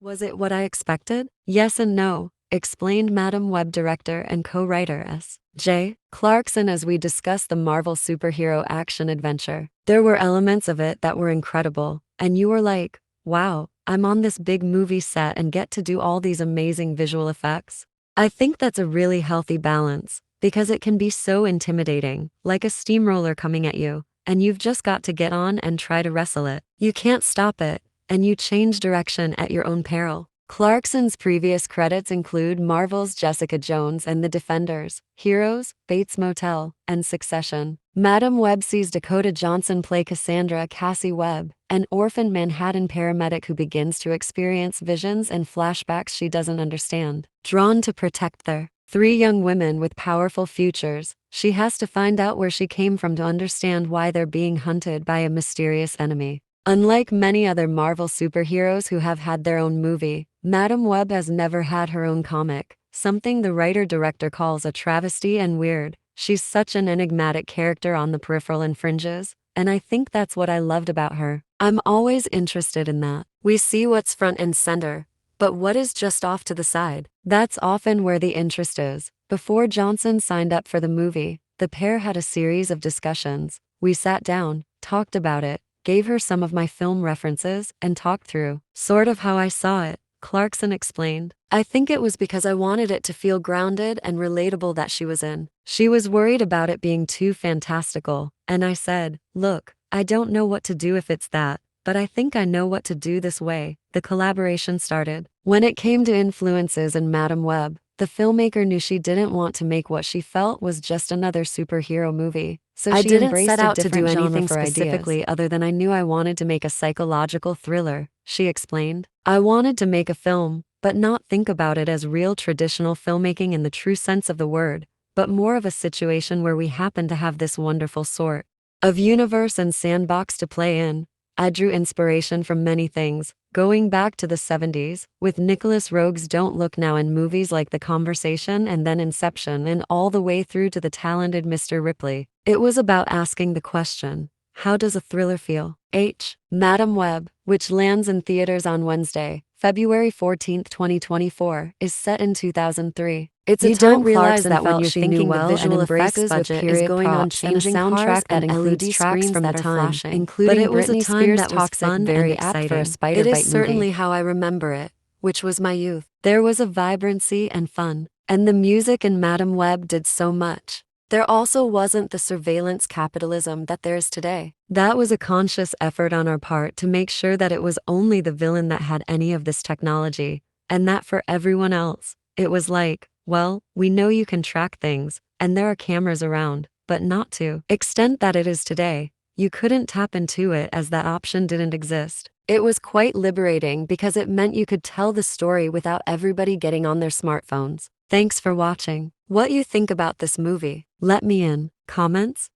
Was it what I expected? Yes and no, explained Madam Web director and co-writer S.J. Clarkson as we discussed the Marvel superhero action adventure. There were elements of it that were incredible, and you were like, wow, I'm on this big movie set and get to do all these amazing visual effects. I think that's a really healthy balance, because it can be so intimidating, like a steamroller coming at you, and you've just got to get on and try to wrestle it. You can't stop it, and you change direction at your own peril. Clarkson's previous credits include Marvel's Jessica Jones and the Defenders, Heroes, Bates Motel, and Succession. Madam Web sees Dakota Johnson play Cassandra Cassie Webb, an orphan Manhattan paramedic who begins to experience visions and flashbacks she doesn't understand. Drawn to protect their three young women with powerful futures, she has to find out where she came from to understand why they're being hunted by a mysterious enemy. Unlike many other Marvel superheroes who have had their own movie, Madam Web has never had her own comic, something the writer-director calls a travesty and weird. She's such an enigmatic character on the peripheral and fringes, and I think that's what I loved about her. I'm always interested in that. We see what's front and center, but what is just off to the side? That's often where the interest is. Before Johnson signed up for the movie, the pair had a series of discussions. We sat down, talked about it, gave her some of my film references, and talked through sort of how I saw it, Clarkson explained. I think it was because I wanted it to feel grounded and relatable that she was in. She was worried about it being too fantastical, and I said, look, I don't know what to do if it's that, but I think I know what to do this way. The collaboration started. When it came to influences in Madam Web, the filmmaker knew she didn't want to make what she felt was just another superhero movie. So I she didn't embraced set a out to different do genre anything for specifically ideas, other than I knew I wanted to make a psychological thriller, she explained. I wanted to make a film, but not think about it as real traditional filmmaking in the true sense of the word, but more of a situation where we happen to have this wonderful sort of universe and sandbox to play in. I drew inspiration from many things, going back to the 70s, with Nicholas Roeg's Don't Look Now in movies like The Conversation and then Inception, and all the way through to the talented Mr. Ripley. It was about asking the question, how does a thriller feel? Madam Web, which lands in theaters on Wednesday, February 14, 2024, is set in 2003. It's a You time don't realize Clarkson that when felt you're she knew thinking the well visual and effects embraces with budget is period going on props and a changing soundtrack cars that that includes includes tracks screens from the that are time, flashing. including But it was a Britney time Spears that was talks fun and very apt for a exciting. spider It is bite movie. certainly How I remember it, which was my youth. There was a vibrancy and fun, and the music in Madam Web did so much. There also wasn't the surveillance capitalism that there is today. That was a conscious effort on our part to make sure that it was only the villain that had any of this technology, and that for everyone else, it was like, well, we know you can track things, and there are cameras around, but not to the extent that it is today. You couldn't tap into it as that option didn't exist. It was quite liberating because it meant you could tell the story without everybody getting on their smartphones. Thanks for watching. What you think about this movie? Let me in comments.